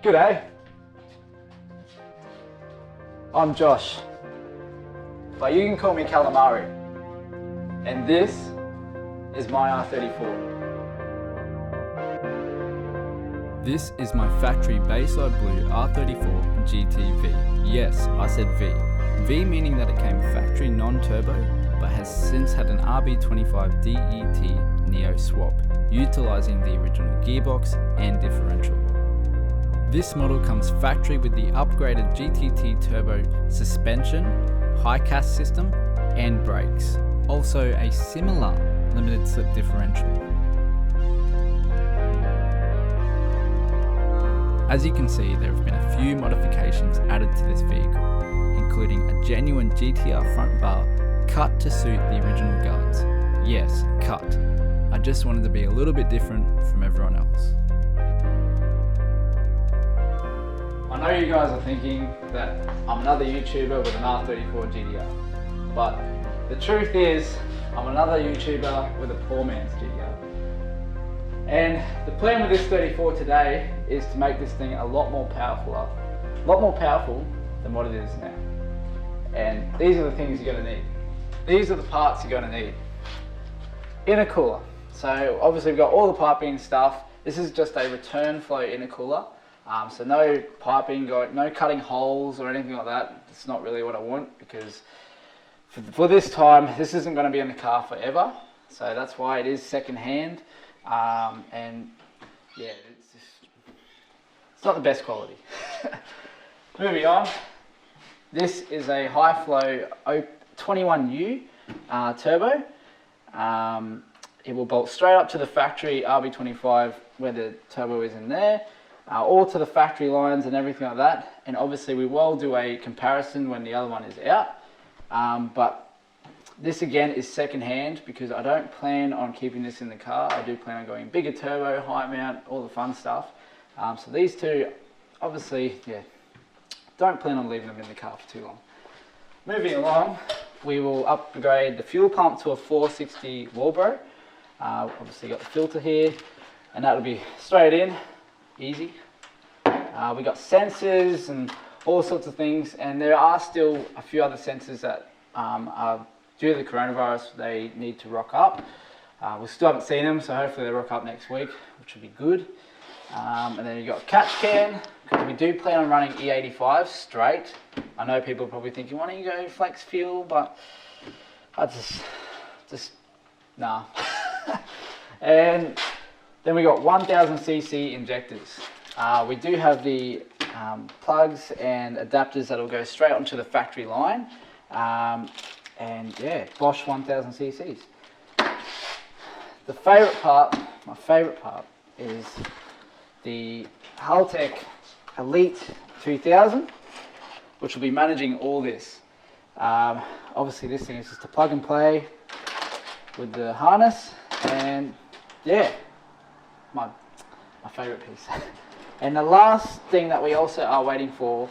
G'day. I'm Josh, but you can call me Calamari. And this is my R34. This is my factory bayside blue R34 GTV. Yes, I said V. V meaning that it came factory non-turbo, but has since had an RB25DET NEO swap, utilising the original gearbox and differential. This model comes factory with the upgraded GTT turbo suspension, high cast system and brakes. Also a similar limited slip differential. As you can see, there have been a few modifications added to this vehicle, including a genuine GTR front bar cut to suit the original guards. Yes, cut. I just wanted to be a little bit different from everyone else. I know you guys are thinking that I'm another YouTuber with an R34 GTR, but the truth is I'm another YouTuber with a poor man's GTR. And the plan with this 34 today is to make this thing a lot more powerful than what it is now. And these are the things you're going to need. These are the parts you're going to need. Intercooler. So obviously we've got all the piping and stuff. This is just a return flow intercooler. So no piping, no cutting holes or anything like that. It's not really what I want, because for this time, this isn't going to be in the car forever. So that's why it is second hand. And yeah, it's not the best quality. Moving on, this is a high flow 21U turbo. It will bolt straight up to the factory RB25 where the turbo is in there, all to the factory lines and everything like that. And obviously we will do a comparison when the other one is out. But this again is second hand because I don't plan on keeping this in the car. I do plan on going bigger turbo, high mount, all the fun stuff. So these two, obviously, yeah, don't plan on leaving them in the car for too long. Moving along, we will upgrade the fuel pump to a 460 Walbro. Obviously got the filter here, and that'll be straight in, easy. We got sensors and all sorts of things, and there are still a few other sensors that are due to the coronavirus, they need to rock up. We still haven't seen them, so hopefully they rock up next week, which will be good. And then you've got a catch can. We do plan on running E85 straight. I know people are probably thinking, why don't you go flex fuel? But I just nah. And then we got 1000cc injectors. We do have the plugs and adapters that will go straight onto the factory line. And yeah, Bosch 1000cc's. My favourite part is the Haltech Elite 2000, which will be managing all this. Obviously this thing is just a plug and play with the harness, and yeah, my favourite piece. And the last thing that we also are waiting for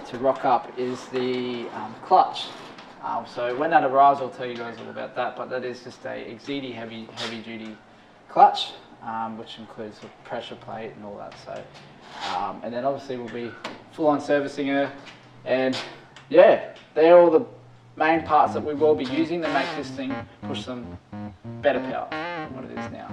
to rock up is the clutch. So when that arrives, I'll tell you guys all about that, but that is just a Exedi heavy duty clutch, which includes a pressure plate and all that. So, and then obviously we'll be full on servicing her, and yeah, they're all the main parts that we will be using to make this thing push some better power than what it is now.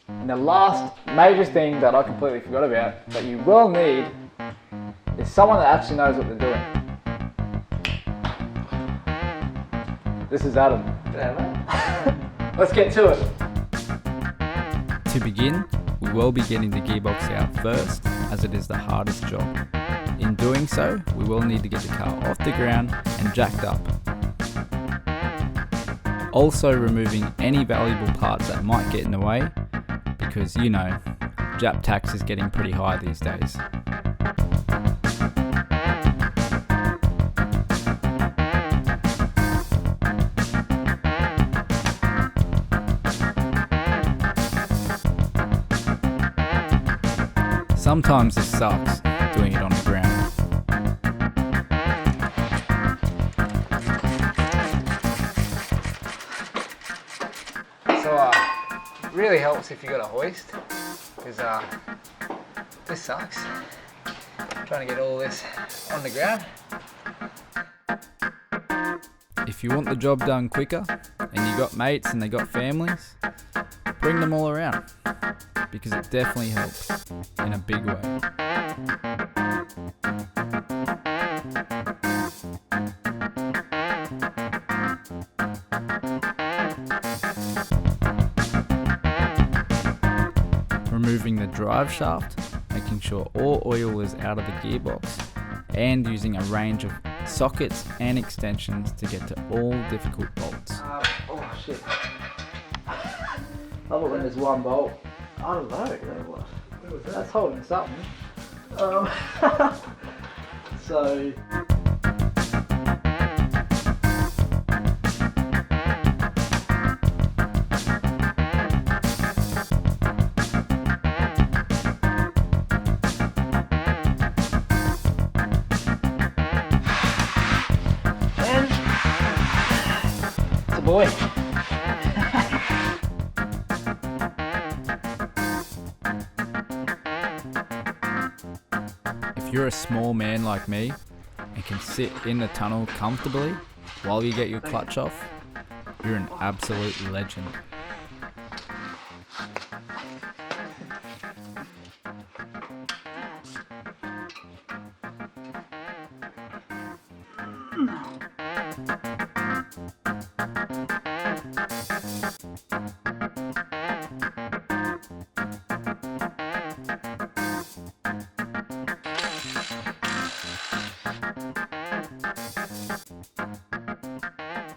And the last major thing that I completely forgot about that you will need is someone that actually knows what they're doing. This is Adam. Let's get to it. To begin, we will be getting the gearbox out first, as it is the hardest job. In doing so, we will need to get the car off the ground and jacked up. Also removing any valuable parts that might get in the way, because you know, Jap tax is getting pretty high these days. Sometimes this sucks, doing it on the ground. So really helps if you got a hoist, because this sucks. Trying to get all this on the ground. If you want the job done quicker, and you got mates and they got families, bring them all around, because it definitely helps in a big way. Removing the drive shaft, making sure all oil is out of the gearbox, and using a range of sockets and extensions to get to all difficult bolts. Oh shit. Love it when there's one bolt. I don't know. What was that? That's holding something. So. Boy. If you're a small man like me and can sit in the tunnel comfortably while you get your clutch off, you're an absolute legend.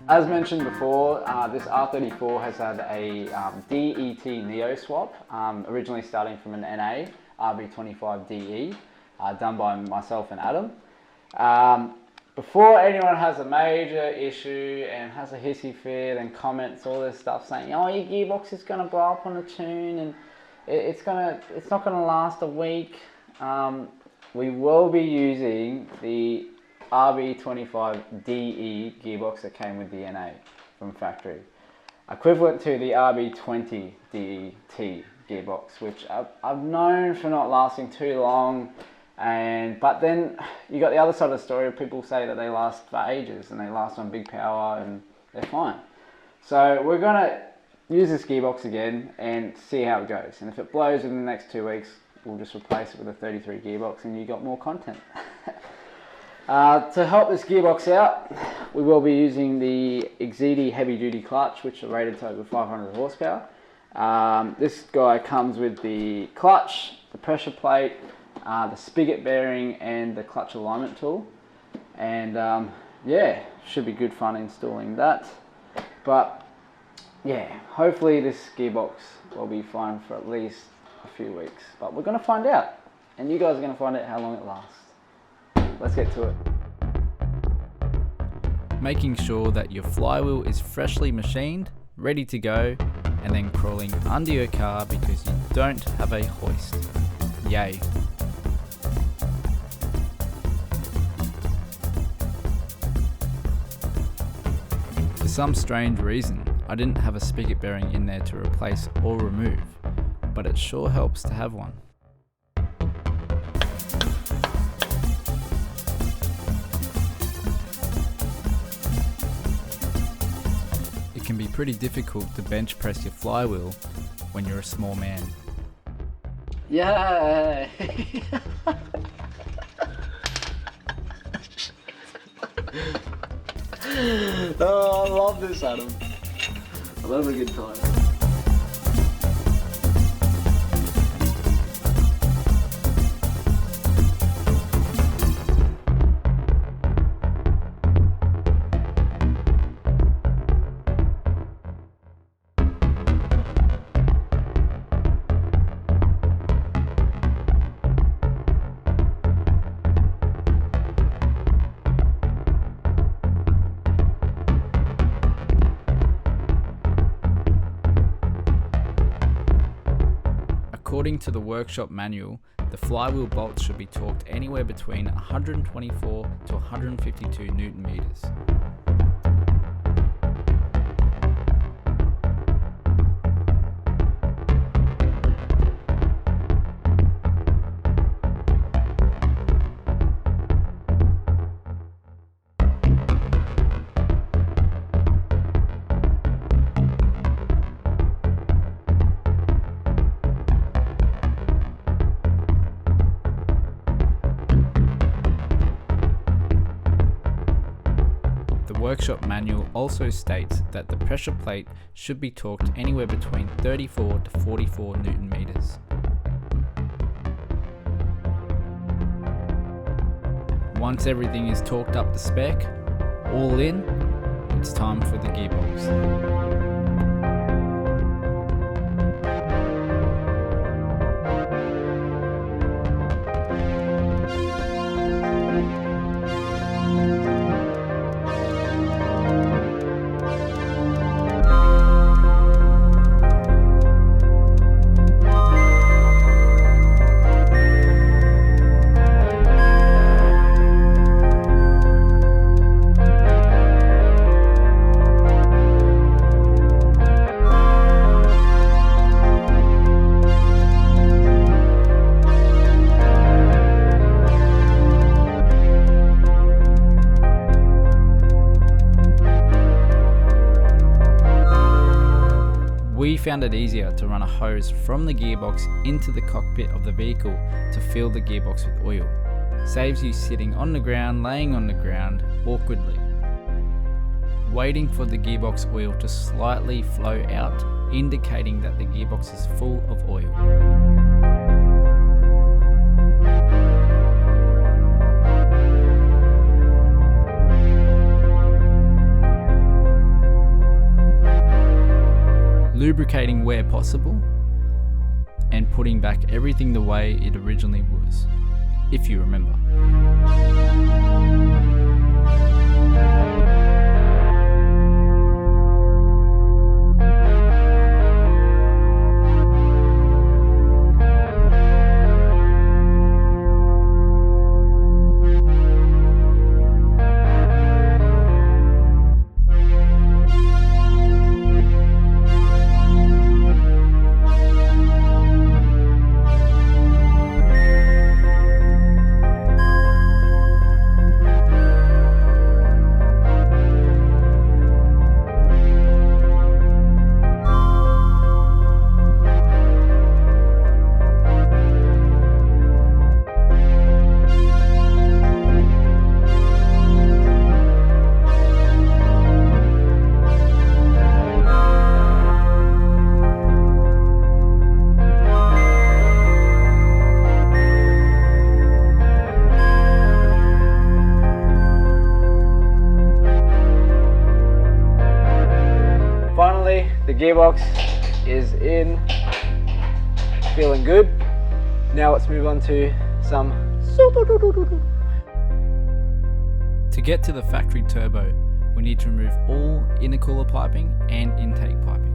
As mentioned before, this R34 has had a DET NEO swap, originally starting from an NA, RB25DE, done by myself and Adam. Before anyone has a major issue and has a hissy fit and comments all this stuff saying, oh, your gearbox is going to blow up on the tune and it's not going to last a week, we will be using the RB25DE gearbox that came with the NA from factory, equivalent to the RB20DET gearbox, which I've known for not lasting too long. But then you got the other side of the story. People say that they last for ages and they last on big power and they're fine. So we're gonna use this gearbox again and see how it goes. And if it blows in the next 2 weeks, we'll just replace it with a 33 gearbox and you got more content. To help this gearbox out, we will be using the Exedi heavy duty clutch, which are rated to over 500 horsepower. This guy comes with the clutch, the pressure plate, the spigot bearing and the clutch alignment tool. And yeah, should be good fun installing that. But yeah, hopefully this gearbox will be fine for at least a few weeks. But we're going to find out. And you guys are going to find out how long it lasts. Let's get to it. Making sure that your flywheel is freshly machined, ready to go, and then crawling under your car because you don't have a hoist. Yay. For some strange reason, I didn't have a spigot bearing in there to replace or remove, but it sure helps to have one. It can be pretty difficult to bench press your flywheel when you're a small man. Yeah. Oh, I love this, Adam. I'm having a good time. According to the workshop manual, the flywheel bolts should be torqued anywhere between 124 to 152 Newton meters. workshop manual also states that the pressure plate should be torqued anywhere between 34 to 44 Newton meters. Once everything is torqued up to spec, all in, it's time for the gearbox. We found it easier to run a hose from the gearbox into the cockpit of the vehicle to fill the gearbox with oil. Saves you sitting on the ground, laying on the ground awkwardly, waiting for the gearbox oil to slightly flow out, indicating that the gearbox is full of oil. Lubricating where possible, and putting back everything the way it originally was, if you remember. Finally, the gearbox is in, feeling good. Now let's move on to some. To get to the factory turbo, we need to remove all intercooler piping and intake piping.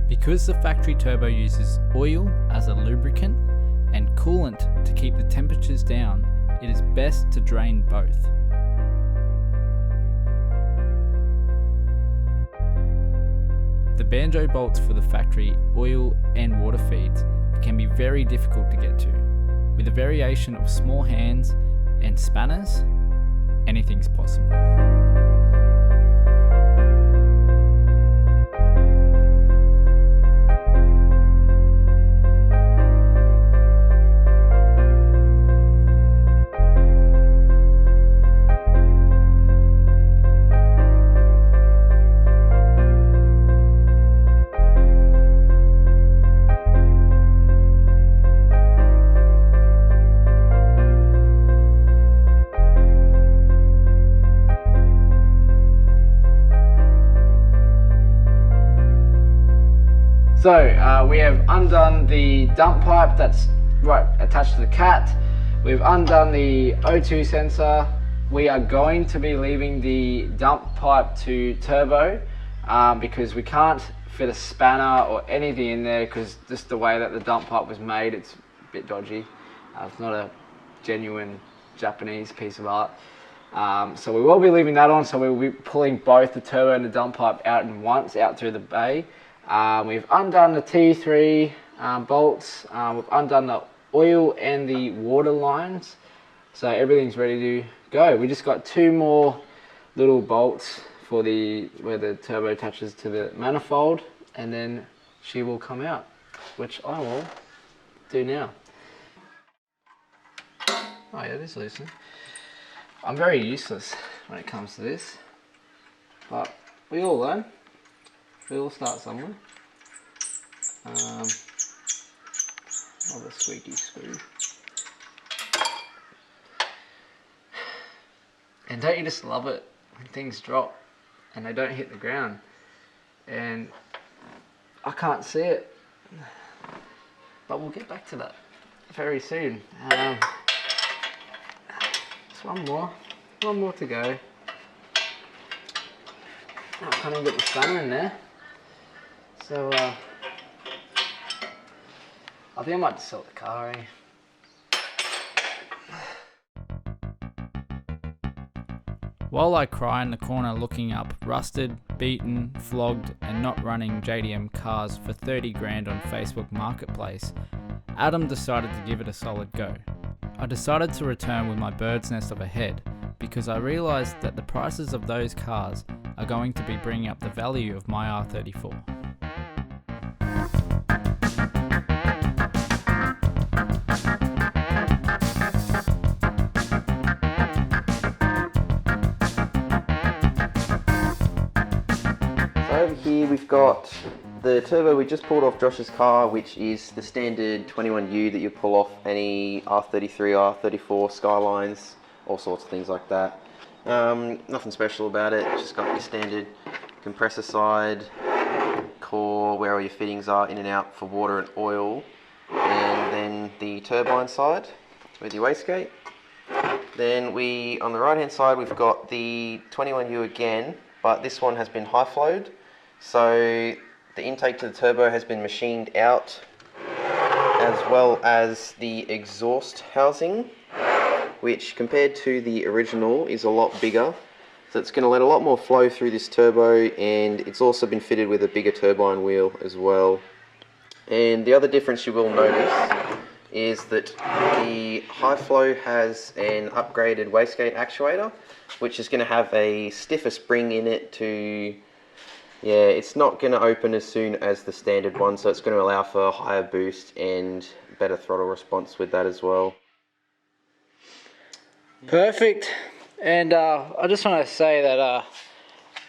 Because the factory turbo uses oil as a lubricant and coolant to keep the temperatures down, it is best to drain both. The banjo bolts for the factory oil and water feeds can be very difficult to get to. With a variation of small hands and spanners, anything's possible. So we have undone the dump pipe that's right attached to the cat. We've undone the O2 sensor. We are going to be leaving the dump pipe to turbo because we can't fit a spanner or anything in there because just the way that the dump pipe was made, it's a bit dodgy. It's not a genuine Japanese piece of art. So we will be leaving that on, so we'll be pulling both the turbo and the dump pipe out at once, out through the bay. We've undone the T3 bolts, we've undone the oil and the water lines, so everything's ready to go. We just got two more little bolts for where the turbo attaches to the manifold, and then she will come out, which I will do now. Oh yeah, this is loosened. I'm very useless when it comes to this, but we all learn. We all start somewhere. Oh, the squeaky screw. And don't you just love it when things drop and they don't hit the ground? And I can't see it, but we'll get back to that very soon. Just one more to go. I can't even get the stunner in there. So I think I might just sell the car, eh? While I cry in the corner looking up rusted, beaten, flogged and not running JDM cars for 30 grand on Facebook Marketplace, Adam decided to give it a solid go. I decided to return with my bird's nest of a head because I realised that the prices of those cars are going to be bringing up the value of my R34. Over here we've got the turbo we just pulled off Josh's car, which is the standard 21U that you pull off any R33, R34 Skylines, all sorts of things like that. Nothing special about it, just got your standard compressor side, core where all your fittings are in and out for water and oil, and then the turbine side with your wastegate. Then on the right hand side we've got the 21U again, but this one has been high flowed. So the intake to the turbo has been machined out, as well as the exhaust housing, which compared to the original is a lot bigger. So it's going to let a lot more flow through this turbo, and it's also been fitted with a bigger turbine wheel as well. And the other difference you will notice is that the high flow has an upgraded wastegate actuator, which is going to have a stiffer spring in it to, yeah, it's not going to open as soon as the standard one, so it's going to allow for a higher boost and better throttle response with that as well. Perfect. And I just want to say that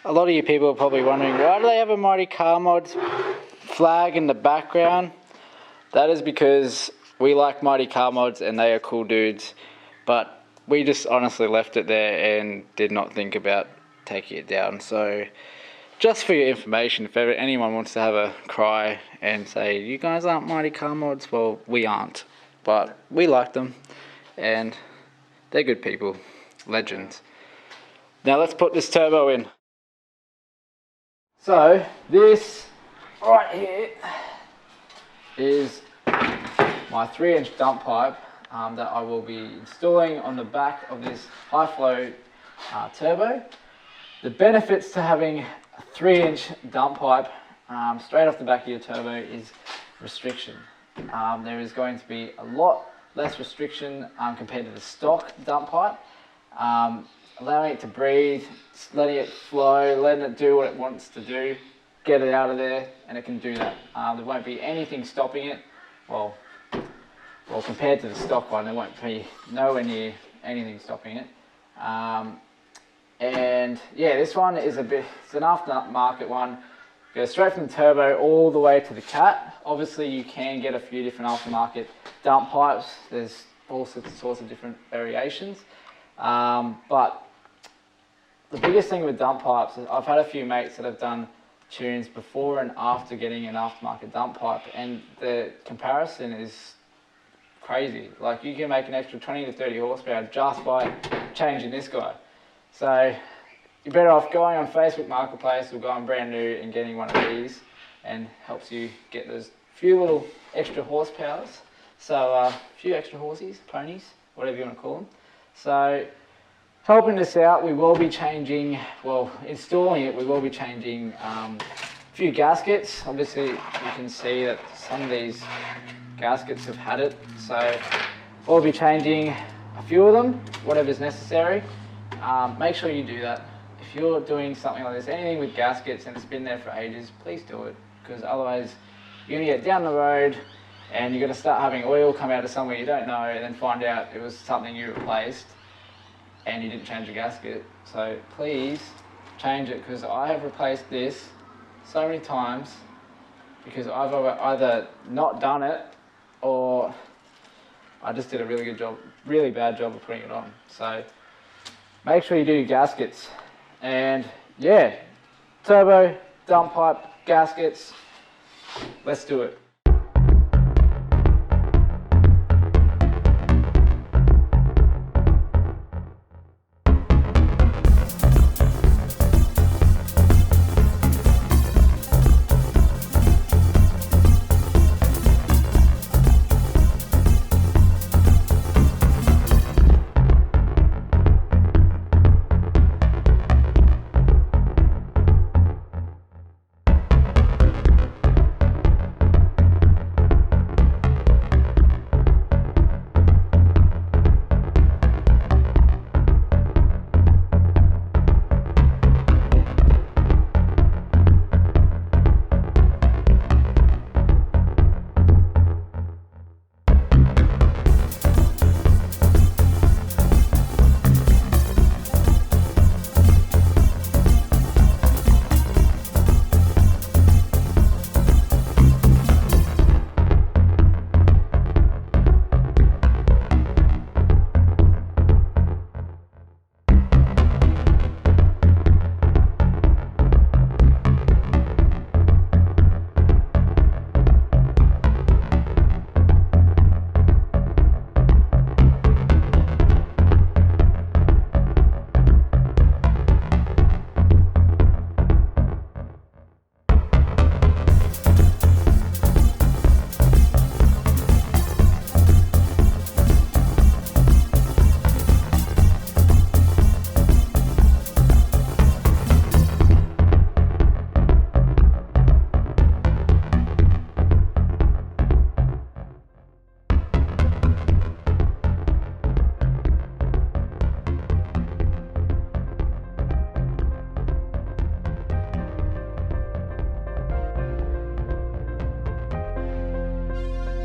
a lot of you people are probably wondering, why do they have a Mighty Car Mods flag in the background? That is because we like Mighty Car Mods and they are cool dudes, but we just honestly left it there and did not think about taking it down. So just for your information, if ever anyone wants to have a cry and say, you guys aren't Mighty Car Mods, well, we aren't, but we like them and they're good people, legends. Now let's put this turbo in. So this right here is my 3-inch dump pipe that I will be installing on the back of this high flow turbo. The benefits to having a 3-inch dump pipe straight off the back of your turbo is restriction. There is going to be a lot less restriction compared to the stock dump pipe, allowing it to breathe, letting it flow, letting it do what it wants to do, get it out of there, and it can do that. There won't be anything stopping it. Well, compared to the stock one, there won't be nowhere near anything stopping it. And yeah, this one is it's an aftermarket one. Goes straight from the turbo all the way to the cat. Obviously you can get a few different aftermarket dump pipes. There's all sorts of different variations. But the biggest thing with dump pipes is I've had a few mates that have done tunes before and after getting an aftermarket dump pipe, and the comparison is crazy. Like, you can make an extra 20 to 30 horsepower just by changing this guy. So you're better off going on Facebook Marketplace or going brand new and getting one of these, and helps you get those few little extra horsepowers. So a few extra horsies, ponies, whatever you want to call them. So helping this out, we will be changing, well, installing it, we will be changing a few gaskets. Obviously you can see that some of these gaskets have had it, so we'll be changing a few of them, whatever's necessary. Make sure you do that. if you're doing something like this, anything with gaskets and it's been there for ages, please do it, because otherwise you're gonna get down the road and you're gonna start having oil come out of somewhere you don't know, and then find out it was something you replaced and you didn't change the gasket. So please change it, because I have replaced this so many times because I've either not done it or I just did a really bad job of putting it on. So make sure you do your gaskets. And yeah, turbo, dump pipe, gaskets, let's do it.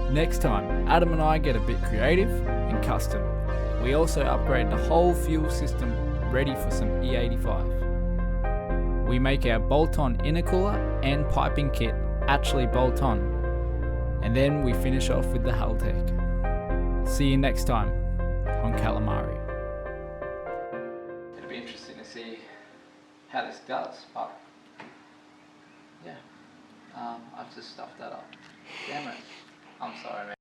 Next time, Adam and I get a bit creative and custom. We also upgrade the whole fuel system ready for some E85. We make our bolt-on intercooler and piping kit actually bolt on, and then we finish off with the Haltech. See you next time on Calamari. It'll be interesting to see how this does, but yeah, I've just stuffed that up. Damn it. I'm sorry, man.